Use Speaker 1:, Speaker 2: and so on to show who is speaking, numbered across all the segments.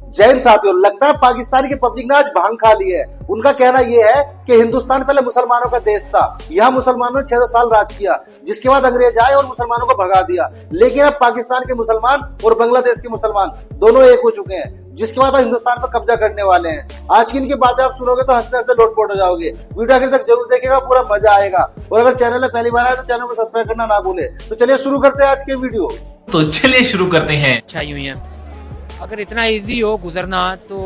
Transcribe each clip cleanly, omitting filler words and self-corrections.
Speaker 1: जैन साथियों, लगता है पाकिस्तानी के पब्लिक ने आज भांग खा ली है। उनका कहना यह है कि हिंदुस्तान पहले मुसलमानों का देश था, यहाँ मुसलमानों ने 600 साल राज किया, जिसके बाद अंग्रेज आए और मुसलमानों को भगा दिया। लेकिन अब पाकिस्तान के मुसलमान और बांग्लादेश के मुसलमान दोनों एक हो चुके हैं, जिसके बाद अब हिंदुस्तान पर कब्जा करने वाले हैं। आज की इनकी बातें आप सुनोगे तो हंसते हंसते लोटपोट हो जाओगे। वीडियो आखिर तक जरूर देखिएगा, पूरा मजा आएगा। और अगर चैनल में पहली बार आए तो चैनल को सब्सक्राइब करना ना भूले। तो चलिए शुरू करते हैं आज के वीडियो।
Speaker 2: तो चलिए शुरू करते हैं।
Speaker 3: अच्छा यूं ही है, अगर इतना इजी हो गुजरना तो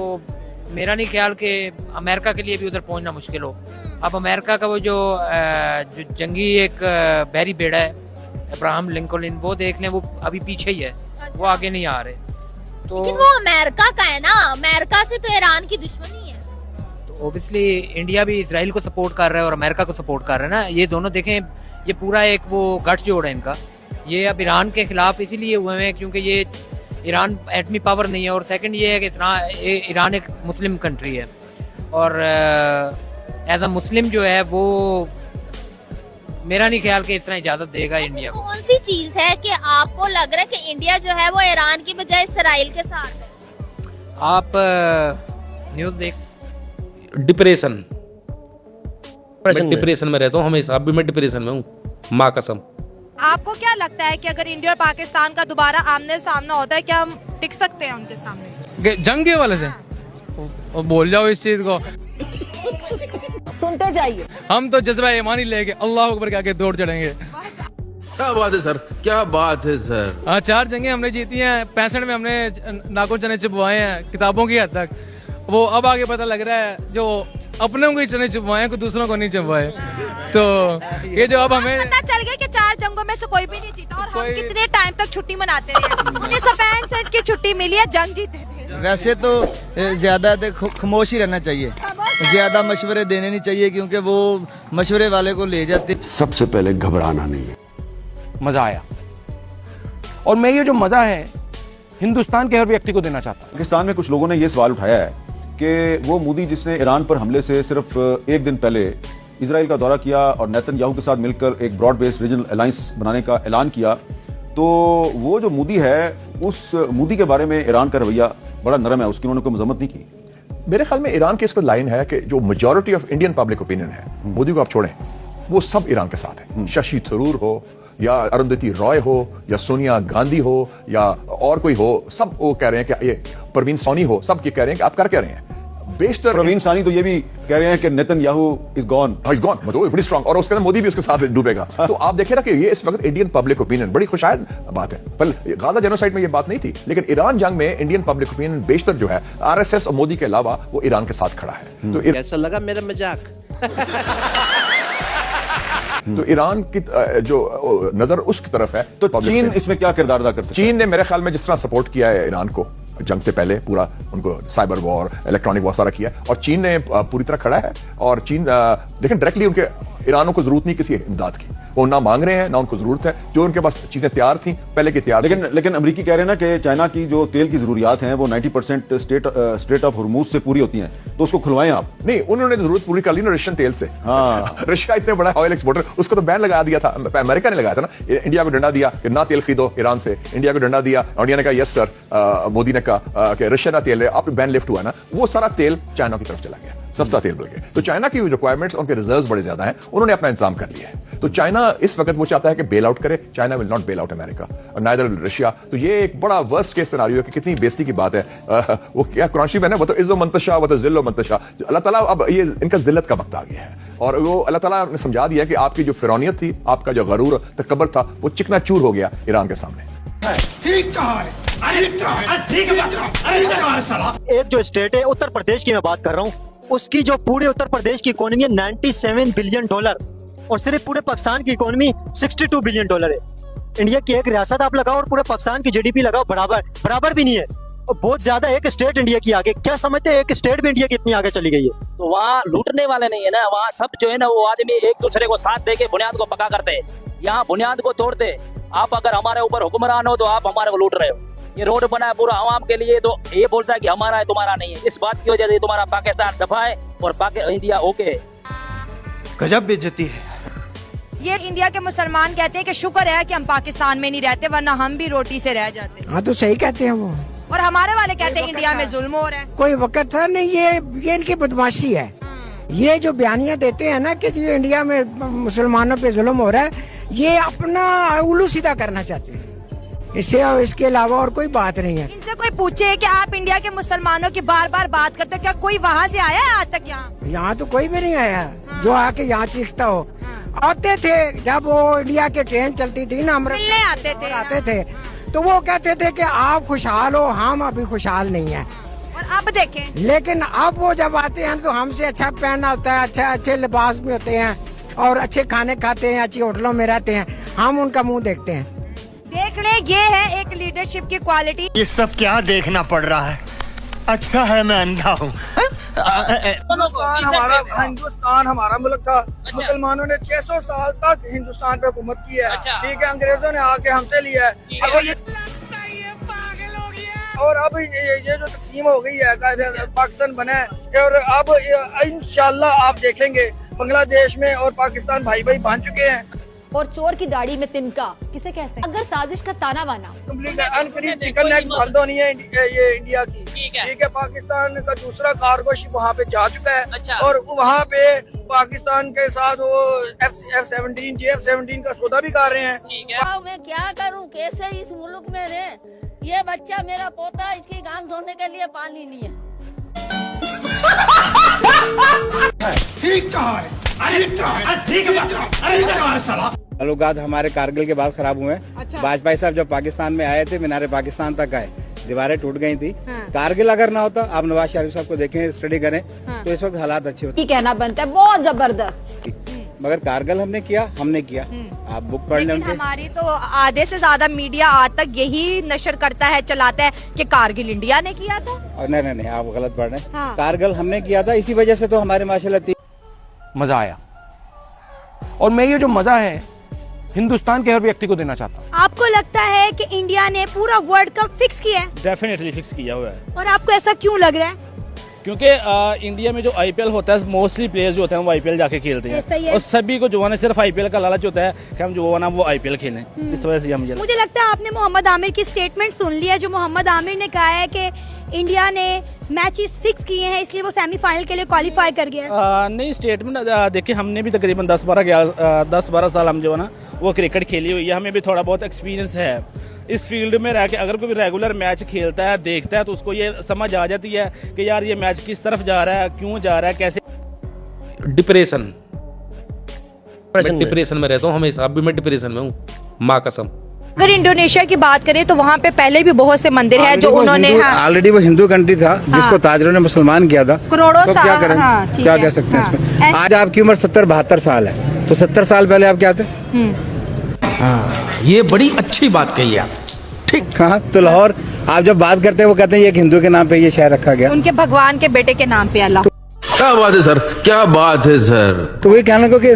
Speaker 3: मेरा नहीं ख्याल कि अमेरिका के लिए भी उधर पहुंचना मुश्किल हो। अब अमेरिका का वो जो जंगी एक बैरी बेड़ा है अब्राहम लिंकन, वो देख लें, वो अभी पीछे ही है, वो आगे नहीं आ रहे। तो
Speaker 4: लेकिन वो अमेरिका का है ना, अमेरिका से तो ईरान की दुश्मनी है।
Speaker 3: तो ओबियसली इंडिया भी इसराइल को सपोर्ट कर रहा है और अमेरिका को सपोर्ट कर रहा है ना। ये दोनों देखें, ये पूरा एक वो गठजोड़ है इनका। ये अब ईरान के खिलाफ इसीलिए हुए हैं क्योंकि ये ईरान एटमी पावर नहीं है, और सेकंड ये है कि ईरान एक मुस्लिम कंट्री है, और एज अ मुस्लिम जो है वो मेरा नहीं ख्याल कि इस तरह इजाजत देगा इंडिया को।
Speaker 4: कौन सी चीज है कि आपको लग रहा है कि इंडिया जो है वो ईरान की बजाय इसराइल के साथ है?
Speaker 3: आप न्यूज़ देख।
Speaker 5: डिप्रेशन, मैं डिप्रेशन में रहता हूँ हमेशा, अभी मैं डिप्रेशन में हूँ, माँ कसम।
Speaker 6: आपको क्या लगता है कि अगर इंडिया और पाकिस्तान का दोबारा आमने सामना होता है, क्या हम टिक सकते हैं उनके सामने?
Speaker 7: जंग के वाले से बोल जाओ इस चीज को।
Speaker 6: सुनते जाइए।
Speaker 7: हम तो जज्बा ईमानी लेके अल्लाह अकबर के आगे दौड़ चढ़ेंगे।
Speaker 8: क्या बात है सर, क्या बात है सर।
Speaker 7: हाँ, 4 जंगें हमने जीती हैं, 65 में हमने नाखून चने चुपवाए हैं किताबों की हद तक। वो अब आगे पता लग रहा है जो अपनों को ही चने चुपवाए हैं, दूसरों को नहीं चुपवाए। तो ये जो अब हमें
Speaker 6: पता चल गया कि 4 जंगों में से कोई भी नहीं जीता, और हम कितने टाइम तक छुट्टी मनाते रहे। 1965 की छुट्टी मिली है, जंग जीते थे।
Speaker 9: वैसे तो ज्यादा खामोश ही रहना चाहिए, ज्यादा मशवरे देने नहीं चाहिए, क्योंकि वो मशवरे वाले को ले जाते।
Speaker 8: सबसे पहले घबराना नहीं है।
Speaker 10: मजा आया, और मैं ये जो मजा है हिंदुस्तान के हर व्यक्ति को देना चाहता हूँ।
Speaker 11: पाकिस्तान में कुछ लोगों ने ये सवाल उठाया है कि वो मोदी जिसने ईरान पर हमले से सिर्फ एक दिन पहले इजराइल का दौरा किया और नेतन्याहू के साथ मिलकर एक ब्रॉड बेस्ड रीजनल अलायंस बनाने का ऐलान किया, तो वो जो मोदी है उस मोदी के बारे में ईरान का रवैया बड़ा नरम है, उसकी उन्होंने कोई मजम्मत नहीं की।
Speaker 12: मेरे ख्याल में ईरान की इस पर लाइन है कि जो majority of Indian public opinion है, मोदी को आप छोड़ें, वो सब ईरान के साथ है। शशि थरूर हो या अरुंधति रॉय हो या सोनिया गांधी हो या और कोई हो, सब वो कह रहे हैं कि ये परवीन सोनी हो, सब ये कह रहे हैं कि आप कर क्या रहे हैं। बेशतर
Speaker 11: परवीन सानी तो ये भी कह रहे हैं कि नेतन्याहू इज गॉन,
Speaker 12: मतलब बड़ी स्ट्रांग, और उसके बाद मोदी भी उसके साथ डूबेगा। तो आप देखें ना कि ये इस वक्त इंडियन पब्लिक ओपिनियन बड़ी खुशहाल बात है। पर गाजा जेनोसाइड में ये बात नहीं थी, लेकिन ईरान जंग में इंडियन पब्लिक ओपिनियन बेशतर जो है आरएसएस और मोदी के अलावा वो ईरान के साथ खड़ा है। तो
Speaker 8: कैसा लगा मेरा मजाक?
Speaker 12: तो ईरान की जो नजर उसकी तरफ है। तो
Speaker 11: चीन इसमें क्या किरदार अदा कर सकता है?
Speaker 12: चीन ने मेरे ख्याल में जिस तरह सपोर्ट किया है ईरान को जंग से पहले, पूरा उनको साइबर वॉर, इलेक्ट्रॉनिक वॉर सारा किया, और चीन ने पूरी तरह खड़ा है। और चीन लेकिन डायरेक्टली उनके ईरानों को जरूरत नहीं किसी इमदाद की, वो ना मांग रहे हैं ना उनको जरूरत है, जो उनके पास चीजें तैयार थी पहले की तैयार।
Speaker 11: लेकिन अमेरिकी कह रहे हैं ना कि चाइना की जो तेल की जरूरियात हैं वो 90% स्ट्रेट ऑफ हॉर्मुज से पूरी होती हैं, तो उसको खुलवाएं आप।
Speaker 12: नहीं, उन्होंने जरूरत पूरी कर ली ना रशियन तेल से।
Speaker 11: हाँ,
Speaker 12: रशिया इतने बड़ा ऑयल एक्सपोर्टर, उसको तो बैन लगा दिया था, अमेरिका ने लगाया था ना। इंडिया को डंडा दिया कि ना तेल खरीदो ईरान से, इंडिया को डंडा दिया, इंडिया ने कहा यस सर, मोदी ने कहा कि रशिया ना तेल है, आप बैन लिफ्ट हुआ ना, वो सारा तेल चाइना की तरफ चला गया, सस्ता तेल मिल गया। तो चाइना की रिक्वायरमेंट्स, उनके रिजर्व्स बड़े ज्यादा हैं, उन्होंने अपना इंतजाम कर लिया है। तो चाइना इस वक्त वो चाहता है कि बेल आउट करे, China will not bail out America और नाइदर विल रशिया। तो ये एक बड़ा वर्स्ट केस सिनेरियो है कि कितनी बेइज्जती की बात है। वो क्या कुरान शरीफ है ना, वो तो इज्जो मंतशा वो तो जिल्लो मंतशा। अल्लाह ताला अब ये इनका जिल्लत का वक्त आ गया है, और वो अल्लाह ताला ने समझा दिया कि आपकी जो फिरौनियत थी, आपका जो गरूर तकब्बुर था, वो चिकना चूर हो गया ईरान के सामने।
Speaker 13: ठीक कहा है, एक जो स्टेट है उत्तर प्रदेश की मैं बात कर रहा हूँ, उसकी जो पूरे उत्तर प्रदेश की इकोनॉमी है $97 बिलियन, और सिर्फ पूरे पाकिस्तान की इकोनॉमी $62 बिलियन है। इंडिया की एक रियासत आप लगाओ और पूरे पाकिस्तान की जीडीपी लगाओ, बराबर भी नहीं है, और बहुत ज्यादा एक स्टेट इंडिया की आगे। क्या समझते हैं एक स्टेट भी इंडिया की इतनी आगे चली गई है?
Speaker 14: तो वहाँ लूटने वाले नहीं है ना, वहाँ सब जो है ना वो आदमी एक दूसरे को साथ देके बुनियाद को पका करते हैं, यहाँ बुनियाद को तोड़ते। आप अगर हमारे ऊपर हुक्मरान हो तो आप हमारे को लूट रहे हो। ये रोड बना है पूरा आवाम के लिए, तो ये बोलता है कि हमारा है तुम्हारा नहीं है। इस बात की वजह से तुम्हारा पाकिस्तान दफा है और इंडिया ओके।
Speaker 10: गजब बेइज्जती है।
Speaker 6: ये इंडिया के मुसलमान कहते हैं कि शुक्र है कि हम पाकिस्तान में नहीं रहते, वरना हम भी रोटी से रह जाते।
Speaker 15: हाँ तो सही कहते हैं वो।
Speaker 6: और हमारे वाले कहते हैं इंडिया में जुल्म हो रहा है।
Speaker 10: कोई वक्त था नहीं, ये इनकी बदमाशी है। ये जो बयानियां देते हैं ना कि जो इंडिया में मुसलमानों पे जुल्म हो रहा है, ये अपना उल्लू सीधा करना चाहते हैं। इसके अलावा और कोई बात नहीं है।
Speaker 6: इनसे कोई पूछे कि आप इंडिया के मुसलमानों की बार बार बात करते, क्या कोई वहाँ से आया है आज तक?
Speaker 10: यहाँ तो कोई भी नहीं आया जो आके यहाँ चीखता हो। आते थे जब वो इंडिया की ट्रेन चलती थी ना,
Speaker 6: मिलने आते थे
Speaker 10: तो वो कहते थे कि आप खुशहाल हो, हम अभी खुशहाल नहीं है।
Speaker 6: और अब देखें,
Speaker 10: लेकिन अब वो जब आते हैं तो हमसे अच्छा पहनना होता है, अच्छे लिबास में होते हैं और अच्छे खाने खाते हैं, अच्छी होटलों में रहते हैं। हम उनका मुंह देखते हैं।
Speaker 6: देख ले, ये है एक लीडरशिप की क्वालिटी।
Speaker 13: ये सब क्या देखना पड़ रहा है? अच्छा है मैं अंधा हूँ।
Speaker 9: हिंदुस्तान हमारा मुल्क था। मुसलमानों ने 600 साल तक हिंदुस्तान पे हुकूमत की है। ठीक है, अंग्रेजों ने आके हमसे लिया है। और अब ये जो तकसीम हो गई है, पाकिस्तान बना है, और अब इंशाल्लाह आप देखेंगे बांग्लादेश में और पाकिस्तान भाई भाई बन चुके हैं।
Speaker 4: और चोर की दाढ़ी में तिनका किसे कहते हैं? अगर साजिश का ताना बाना
Speaker 9: चिकन नेक बंद होनी है ये इंडिया की। ठीक है, पाकिस्तान का दूसरा कार्गो शिप वहाँ पे जा चुका है। और वहाँ पे पाकिस्तान के साथ वो F-17 JF-17 का सौदा भी कर रहे हैं।
Speaker 4: मैं क्या करूँ, कैसे इस मुल्क में रहे? ये बच्चा मेरा पोता, इसकी गांव धोने के लिए पानी नहीं है।
Speaker 10: ठीक कहा है।
Speaker 1: ताल्लुकात हमारे कारगिल के बाद खराब हुए हैं। वाजपेयी साहब जब पाकिस्तान में आए थे, मीनारे पाकिस्तान तक आए, दीवारें टूट गई थी। कारगिल अगर ना होता, आप नवाज शरीफ साहब को देखें, स्टडी करें, तो इस वक्त हालात अच्छे होते।
Speaker 4: कहना बनता है बहुत जबरदस्त,
Speaker 1: मगर कारगिल हमने किया। आप बुक पढ़ लें।
Speaker 6: हमारी तो आधे से ज्यादा मीडिया आज तक यही नशर करता है, चलाता है कि कारगिल इंडिया ने किया था।
Speaker 1: नहीं, आप गलत पढ़ रहे हैं। कारगिल हमने किया था, इसी वजह से तो हमारे माशाल्लाह
Speaker 10: मजा आया। और मैं ये जो मजा है हिंदुस्तान के हर व्यक्ति को देना चाहता हूँ।
Speaker 6: आपको लगता है कि इंडिया ने पूरा वर्ल्ड कप फिक्स किया है?
Speaker 5: डेफिनेटली फिक्स किया हुआ है।
Speaker 6: और आपको ऐसा क्यों लग रहा है?
Speaker 5: क्योंकि इंडिया में जो IPL होता है, मोस्टली प्लेयर्स जो होते हैं वो IPL जाके खेलते हैं, और सभी को जो है सिर्फ IPL का लालच होता है कि हम जो है ना वो IPL खेलें। इस वजह से मुझे
Speaker 6: लगता है आपने मोहम्मद आमिर की स्टेटमेंट सुन लिया, जो मोहम्मद आमिर ने कहा है कि इंडिया ने मैचेस फिक्स किए हैं, इसलिए वो सेमीफाइनल के लिए क्वालिफाई कर गया।
Speaker 5: नहीं, स्टेटमेंट देखिए, हमने भी तकरीबन 10-12 साल हम जो है ना वो क्रिकेट खेली हुई है, हमें भी थोड़ा बहुत एक्सपीरियंस है इस फील्ड में रह के। अगर कोई रेगुलर मैच खेलता है, देखता है, तो उसको ये समझ आ जाती है कि यार ये मैच किस तरफ जा रहा है, क्यों जा रहा है, कैसे। डिप्रेशन में रहता हूँ हमेशा, अभी मैं डिप्रेशन में हूँ, माँ कसम।
Speaker 6: अगर इंडोनेशिया की बात करें तो वहाँ पे पहले भी बहुत से मंदिर है जो उन्होंने
Speaker 1: ऑलरेडी वो हिंदू कंट्री था, जिसको ताजरों ने मुसलमान किया था।
Speaker 6: करोड़ों
Speaker 1: तो क्या करें, क्या कह सकते हैं इसमें। आज आपकी उम्र 70-72 साल है, तो 70 साल पहले आप क्या थे?
Speaker 5: ये बड़ी अच्छी बात कही आप।
Speaker 1: ठीक। हाँ, तो लाहौर आप जब बात करते हैं, वो कहते हैं ये एक हिंदू के नाम पे ये शहर रखा गया,
Speaker 6: उनके भगवान के बेटे के नाम पे अल्लाह।
Speaker 8: क्या बात है सर, क्या बात है सर।
Speaker 1: तो वही कहने को कि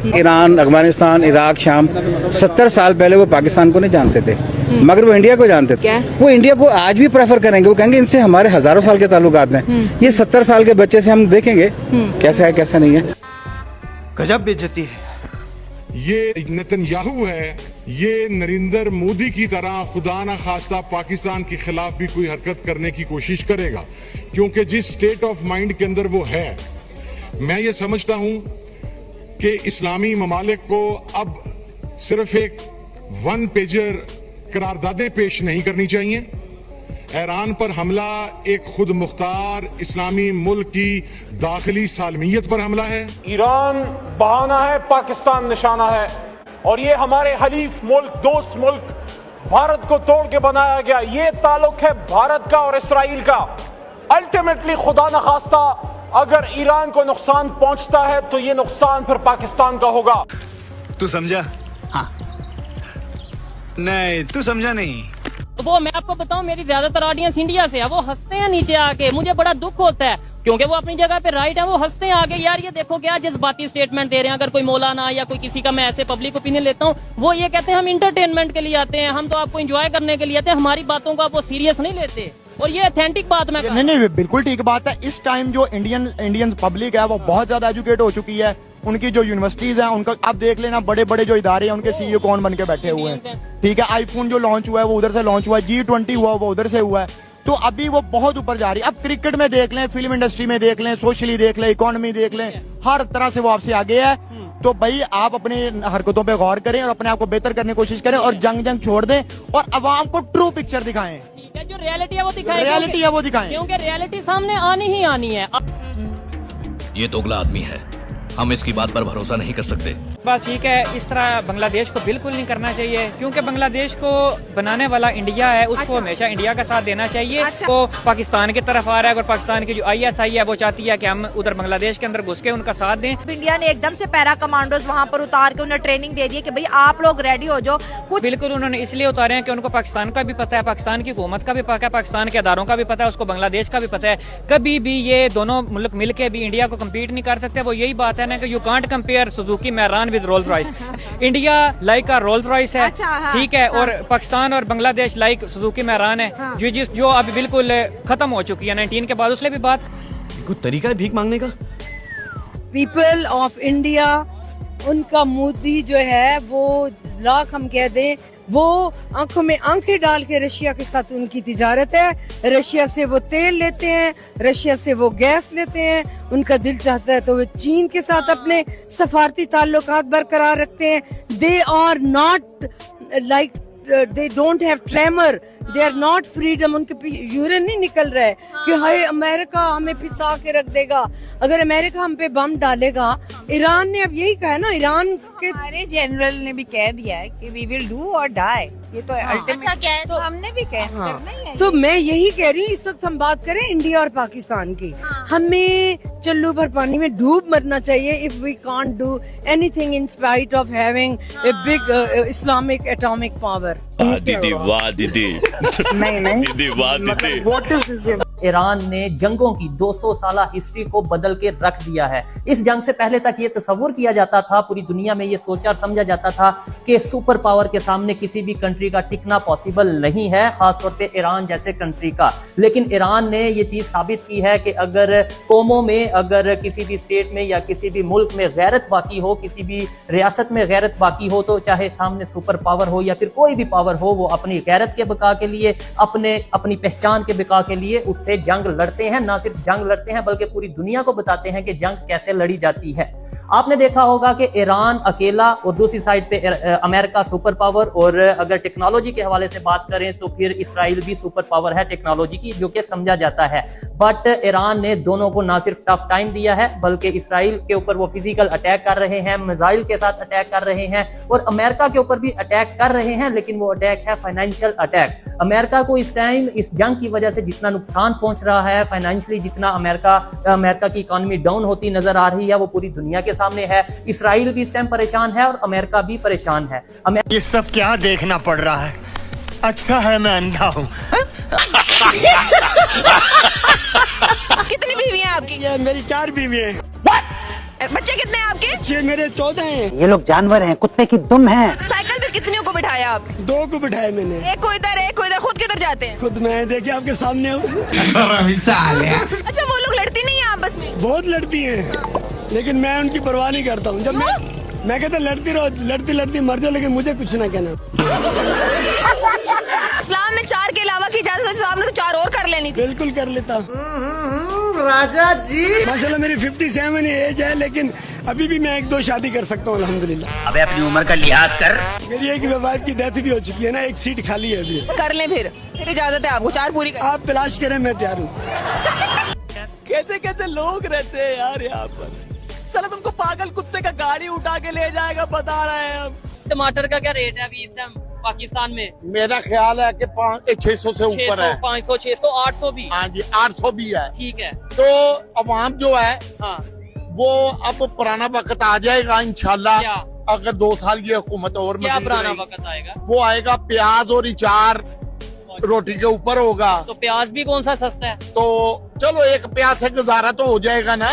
Speaker 1: ईरान, अफगानिस्तान, इराक, शाम 70 साल पहले वो पाकिस्तान को नहीं जानते थे, मगर वो इंडिया को जानते थे। वो इंडिया को आज भी प्रेफर करेंगे, वो कहेंगे इनसे हमारे हजारों साल के ताल्लुकात हैं। ये 70 साल के बच्चे से हम देखेंगे कैसा है कैसा नहीं है।
Speaker 9: गजब बेइज्जती है।
Speaker 15: ये नेतन्याहू है, ये नरेंद्र मोदी की तरह खुदा ना खास्ता पाकिस्तान के खिलाफ भी कोई हरकत करने की कोशिश करेगा, क्योंकि जिस स्टेट ऑफ माइंड के अंदर वो है, मैं ये समझता हूं कि इस्लामी ममालिक को अब सिर्फ एक वन पेजर करारदादें पेश नहीं करनी चाहिए। ईरान पर हमला एक खुद मुख्तार इस्लामी मुल्क की दाखिली सालमियत पर हमला है।
Speaker 16: ईरान बहाना है, पाकिस्तान निशाना है, और ये हमारे हलीफ मुल्क, दोस्त मुल्क भारत को तोड़ के बनाया गया। ये ताल्लुक है भारत का और इसराइल का। अल्टीमेटली खुदा न खास्ता अगर ईरान को नुकसान पहुंचता है तो ये नुकसान फिर पाकिस्तान का होगा।
Speaker 9: तू समझा? हाँ। नहीं, तू समझा नहीं।
Speaker 14: वो मैं आपको बताऊं, मेरी ज्यादातर ऑडियंस इंडिया से है, वो हंसते हैं नीचे आके, मुझे बड़ा दुख होता है, क्योंकि वो अपनी जगह पे राइट है, वो हंसते हैं आगे। यार ये देखो क्या जज्बाती स्टेटमेंट दे रहे हैं। अगर कोई मौलाना या कोई किसी का मैं ऐसे पब्लिक ओपिनियन लेता हूँ, वो ये कहते हैं हम इंटरटेनमेंट के लिए आते हैं, हम तो आपको एंजॉय करने के लिए आते हैं, हमारी बातों को आप वो सीरियस नहीं लेते। और ये ऑथेंटिक बात मैं
Speaker 17: नहीं, बिल्कुल ठीक बात है। इस टाइम जो इंडियन पब्लिक है वो बहुत ज्यादा एजुकेट हो चुकी है। उनकी जो यूनिवर्सिटीज हैं, उनका आप देख लेना, बड़े बड़े जो इदारे हैं उनके CEO कौन बन के बैठे हुए हैं। ठीक है, आईफोन जो लॉन्च हुआ है वो उधर से लॉन्च हुआ है, G20 हुआ वो उधर से हुआ है। तो अभी वो बहुत ऊपर जा रही है। अब क्रिकेट में देख लें, फिल्म इंडस्ट्री में देख लें, सोशली देख लें, इकोनॉमी देख लें, हर तरह से वो आपसे आगे है। तो भाई आप अपनी हरकतों पे गौर करें और अपने आप को बेहतर करने की कोशिश करें और जंग छोड़ दें और अवाम को ट्रू पिक्चर दिखाएं।
Speaker 18: जो रियलिटी है वो दिखाएं,
Speaker 17: रियलिटी है वो दिखाएं,
Speaker 18: क्योंकि रियलिटी सामने आनी ही आनी है।
Speaker 19: ये दोगला आदमी है, हम इसकी बात पर भरोसा नहीं कर सकते।
Speaker 3: बस ठीक है, इस तरह बांग्लादेश को बिल्कुल नहीं करना चाहिए, क्योंकि बांग्लादेश को बनाने वाला इंडिया है, उसको हमेशा इंडिया का साथ देना चाहिए। वो पाकिस्तान की तरफ आ रहा है और पाकिस्तान की जो ISI है वो चाहती है कि हम उधर बांग्लादेश के अंदर घुस के उनका साथ दें।
Speaker 6: इंडिया ने एकदम से पैरा कमांडोज वहाँ पर उतार के उन्हें ट्रेनिंग दे दी है कि भाई आप लोग रेडी हो जाओ।
Speaker 3: बिल्कुल उन्होंने इसलिए उतारे हैं कि उनको पाकिस्तान का भी पता है, पाकिस्तान की हुकूमत का भी पता है, पाकिस्तान के अदारों का भी पता है, उसको बांग्लादेश का भी पता है। कभी भी ये दोनों मुल्क मिलके भी इंडिया को कम्पीट नहीं कर सकते। वो यही बात है ना कि यू कांट कंपेयर सुजुकी मैरान with Rolls Royce. India like Rolls Royce है, ठीक है, और पाकिस्तान और बांग्लादेश लाइक सुजुकी मैरान है, जो अभी बिल्कुल खत्म हो चुकी है 19 के बाद। उसने भी बात
Speaker 19: कुछ तरीका है भीख मांगने का।
Speaker 20: पीपल ऑफ इंडिया, उनका मोदी जो है वो लाख हम कह दें, वो आंखों में आंखें डाल के रशिया के साथ उनकी तिजारत है। रशिया से वो तेल लेते हैं, रशिया से वो गैस लेते हैं। उनका दिल चाहता है तो वो चीन के साथ अपने सफारती ताल्लुकात बरकरार रखते हैं। They are not like, they don't have clamor, they are not freedom। उनके यूरिन नहीं निकल रहा है कि हाय अमेरिका हमें पिसा के रख देगा। अगर अमेरिका हम पे बम डालेगा, ईरान ने अब यही कहा है ना, ईरान के
Speaker 21: हमारे जनरल ने भी कह दिया है कि we will do or die। ये तो अल्टीमेट तो हमने भी करना ही है।
Speaker 20: तो मैं यही कह रही हूँ, इस वक्त हम बात करें इंडिया और पाकिस्तान की, हमें चल्लू भर पानी में डूब मरना चाहिए if we can't do anything in spite of having a big Islamic atomic power.
Speaker 19: दीदी वाह दीदी, दीदी वाह दीदी।
Speaker 14: ईरान ने जंगों की 200 साल हिस्ट्री को बदल के रख दिया है। इस जंग से पहले तक ये तस्वुर किया जाता था, पूरी दुनिया में ये सोचा और समझा जाता था कि सुपर पावर के सामने किसी भी कंट्री का टिकना पॉसिबल नहीं है, खासतौर पे ईरान जैसे कंट्री का। लेकिन ईरान ने ये चीज साबित की है कि अगर कौमों में, अगर किसी भी स्टेट में या किसी भी मुल्क में गैरत बाकी हो, किसी भी रियासत में गैरत बाकी हो, तो चाहे सामने सुपर पावर हो या फिर कोई भी पावर हो, वो अपनी गैरत के बका के लिए, अपनी पहचान के बका के लिए उससे जंग लड़ते हैं। ना सिर्फ जंग लड़ते हैं बल्कि पूरी दुनिया को बताते हैं कि जंग कैसे लड़ी जाती है। आपने देखा होगा कि ईरान अकेला और दूसरी साइड पे अमेरिका सुपर पावर, और अगर टेक्नोलॉजी के हवाले से बात करें तो फिर इसराइल भी सुपर पावर है टेक्नोलॉजी की, जो कि समझा जाता है। बट ईरान ने दोनों को ना सिर्फ टफ टाइम दिया है बल्कि इसराइल के ऊपर वो फिजिकल अटैक कर रहे हैं, मिसाइल के साथ अटैक कर रहे हैं, और अमेरिका के ऊपर भी अटैक कर रहे हैं। लेकिन वो अटैक है फाइनेंशियल अटैक। अमेरिका को इस टाइम इस जंग की वजह से जितना नुकसान पहुंच रहा है फाइनेंशियली, जितना अमेरिका की इकोनॉमी डाउन होती नजर आ रही है, वो पूरी दुनिया के सामने है। इसराइल भी इस टाइम परेशान है और अमेरिका भी परेशान है।
Speaker 10: ये सब क्या देखना पड़ रहा है? अच्छा है मैं अंधा हूँ।
Speaker 21: कितनी बीवी हैं आपकी?
Speaker 10: मेरी 4 बीवी हैं।
Speaker 21: बच्चे कितने हैं आपके?
Speaker 10: बच्चे मेरे 14 हैं।
Speaker 22: ये लोग जानवर हैं, कुत्ते की दुम है।
Speaker 21: साइकिल पे कितने को बिठाया आप?
Speaker 10: 2 को बिठाया मैंने।
Speaker 21: एक को इधर, एक को इधर। खुद किधर जाते हैं?
Speaker 10: खुद मैं देखिए आपके सामने हूँ।
Speaker 21: अच्छा, वो लोग लड़ती नहीं है आपस में?
Speaker 10: बहुत लड़ती हैं, लेकिन मैं उनकी परवाह नहीं करता हूँ। जब मैं कहता लड़ती रहो, लड़ती लड़ती मर जाओ, लेकिन मुझे कुछ ना कहना।
Speaker 21: इस्लाम में 4 के अलावा की इजाजत है, आपने तो 4 और कर लेनी थी।
Speaker 10: बिल्कुल कर लेता।
Speaker 22: राजा जी
Speaker 10: माशाल्लाह मेरी 57 एज है, लेकिन अभी भी मैं 1-2 शादी कर सकता हूँ अल्हम्दुलिल्लाह।
Speaker 22: अबे अपनी उम्र का लिहाज कर।
Speaker 10: मेरी एक वाइफ की डेथ भी हो चुकी है ना, 1 सीट खाली है अभी।
Speaker 21: कर लें फिर इजाजत है आपको, 4 पूरी कर।
Speaker 10: आप तलाश करें, मैं तैयार हूँ। कैसे कैसे लोग रहते हैं यार यहाँ पर। चलो तुमको पागल कुत्ते का गाड़ी उठा के ले जाएगा, बता रहे हैं हम।
Speaker 18: टमाटर का क्या रेट है अभी इस टाइम पाकिस्तान में?
Speaker 22: मेरा ख्याल है कि 600 से ऊपर है।
Speaker 18: 500, 600, 800 भी।
Speaker 22: हाँ जी, 800 भी है।
Speaker 18: ठीक है।
Speaker 22: तो अवाम जो है,
Speaker 18: हाँ,
Speaker 22: वो अब पुराना वक्त आ जाएगा इंशाल्लाह। अगर 2 साल की हुकूमत और
Speaker 18: क्या पुराना वक्त आएगा?
Speaker 22: वो आएगा प्याज और अचार रोटी के ऊपर होगा।
Speaker 18: तो प्याज भी कौन सा सस्ता है?
Speaker 22: तो चलो 1 प्याज से गुजारा तो हो जाएगा ना।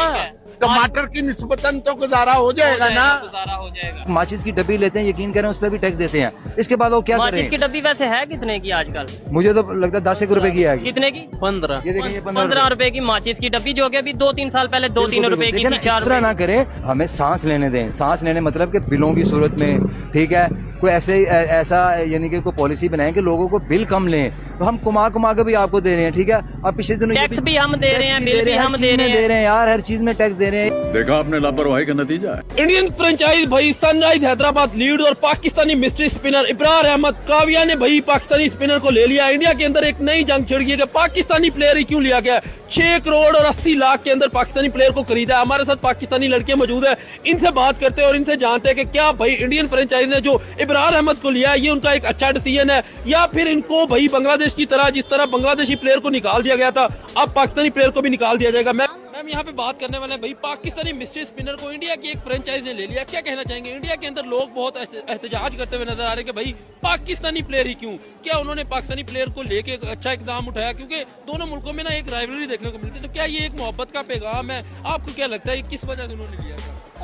Speaker 22: टमाटर की निस्बतन तो गुजारा हो जाएगा ना।
Speaker 18: गुजारा हो जाएगा।
Speaker 2: माचिस की डब्बी लेते हैं, यकीन करें उस पर भी टैक्स देते हैं। इसके बाद वो क्या करें?
Speaker 18: माचिस की डब्बी वैसे है कितने की आजकल?
Speaker 2: मुझे तो लगता है 10 रुपए की है।
Speaker 18: कितने की? 15।
Speaker 2: ये देखिए
Speaker 18: 15 रुपए की माचिस की डब्बी, जो कि अभी 2-3 साल पहले 2-3 रुपए की थी, 4
Speaker 2: रुपए। ना करें, हमें सांस लेने दें। सांस लेने मतलब कि बिलों की सूरत में, ठीक है, कोई ऐसा यानी कि कोई पॉलिसी बनाए कि लोगों को बिल कम लें। तो हम कुमा के भी आपको दे रहे हैं, ठीक है। अब पिछले दिनों
Speaker 18: टैक्स भी हम दे रहे हैं, बिल भी हम दे रहे हैं
Speaker 2: यार, हर चीज में टैक्स दे रहे हैं।
Speaker 11: देखा आपने लापरवाही का नतीजा है।
Speaker 5: इंडियन फ्रेंचाइज भाई सनराइज हैदराबाद लीड और पाकिस्तानी मिस्ट्री स्पिनर इब्रार अहमद काविया ने भाई पाकिस्तानी स्पिनर को ले लिया। इंडिया के अंदर एक नई जंग छिड़ गई है कि पाकिस्तानी प्लेयर ही क्यों लिया गया। 6 करोड़ और 80 लाख के अंदर पाकिस्तानी प्लेयर को खरीदा है। हमारे साथ पाकिस्तानी लड़कियां मौजूद है, इनसे बात करते हैं और इनसे जानते हैं कि क्या भाई इंडियन फ्रेंचाइज ने जो इब्रार अहमद को लिया है ये उनका एक अच्छा डिसीजन है, या फिर इनको भाई बांग्लादेश की तरह, जिस तरह बांग्लादेशी प्लेयर को निकाल दिया गया था, अब पाकिस्तानी प्लेयर को भी निकाल दिया जाएगा। मैम यहाँ पे बात करने वाले हैं भाई पाकिस्तानी मिस्ट्री स्पिनर को इंडिया की एक फ्रेंचाइज ने ले लिया, क्या कहना चाहेंगे? इंडिया के अंदर लोग बहुत एहतजाज करते हुए नजर आ रहे हैं कि भाई पाकिस्तानी प्लेयर ही क्यों? क्या उन्होंने पाकिस्तानी प्लेयर को लेके एक अच्छा इकदाम उठाया? क्योंकि दोनों मुल्कों में ना एक राइवलरी देखने को मिलती है, तो क्या ये एक मोहब्बत का पैगाम है? आपको क्या लगता है किस वजह से उन्होंने लिया?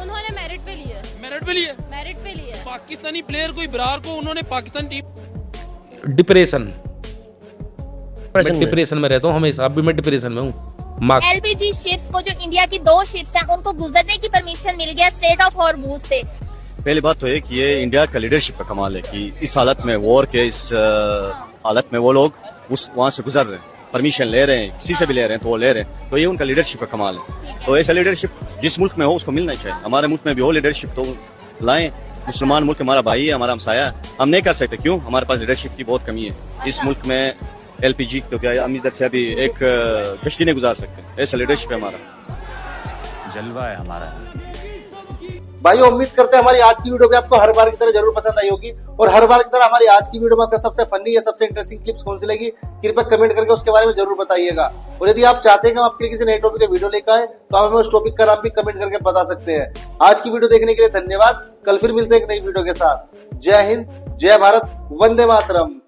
Speaker 7: उन्होंने मेरिट पे लिया।
Speaker 5: मेरिट पे लिया?
Speaker 7: मेरिट पे लिया।
Speaker 5: पाकिस्तानी प्लेयर को, इब्रार को उन्होंने पाकिस्तान टीम
Speaker 23: डिप्रेशन में रहता हूँ हमेशा, अब भी मैं डिप्रेशन में हूँ।
Speaker 7: LPG शिप्स को, जो इंडिया की 2 शिप्स हैं, उनको गुजरने की परमिशन मिल गया स्ट्रेट ऑफ हॉर्मुज से।
Speaker 13: पहली बात तो है कि ये इंडिया का लीडरशिप का कमाल है कि इस हालत में, वॉर के इस हालत में वो लोग वहाँ से गुजर रहे हैं, परमिशन ले रहे हैं, किसी से भी ले रहे हैं तो वो ले रहे हैं, तो ये उनका लीडरशिप का कमाल है। तो ऐसा लीडरशिप जिस मुल्क में हो उसको मिलना चाहिए। हमारे मुल्क में भी हो लीडरशिप, तो लाएं। मुसलमान मुल्क हमारा भाई है, हमारा हमसाया है, हम नहीं कर सकते क्यों? हमारे पास लीडरशिप की बहुत कमी है इस मुल्क में। LPG तो क्या हम इधर से अभी एक कश्ती नहीं गुजार सकते, ऐसा लीडरशिप है हमारा,
Speaker 2: जलवा है हमारा।
Speaker 1: भाइयों, उम्मीद करते हैं हमारी आज की वीडियो भी आपको हर बार की तरह जरूर पसंद आई होगी, और हर बार की तरह हमारी आज की वीडियो में आपको सबसे फनी या सबसे इंटरेस्टिंग क्लिप्स कौन सी लगी कृपया कमेंट करके उसके बारे में जरूर बताइएगा। और यदि आप चाहते हैं कि हम आपके लिए किसी नए टॉपिक का वीडियो लेकर आए तो आप हमें उस टॉपिक का नाम भी कमेंट करके बता सकते हैं। आज की वीडियो देखने के लिए धन्यवाद। कल फिर मिलते हैं एक नई वीडियो के साथ। जय हिंद, जय भारत, वंदे मातरम।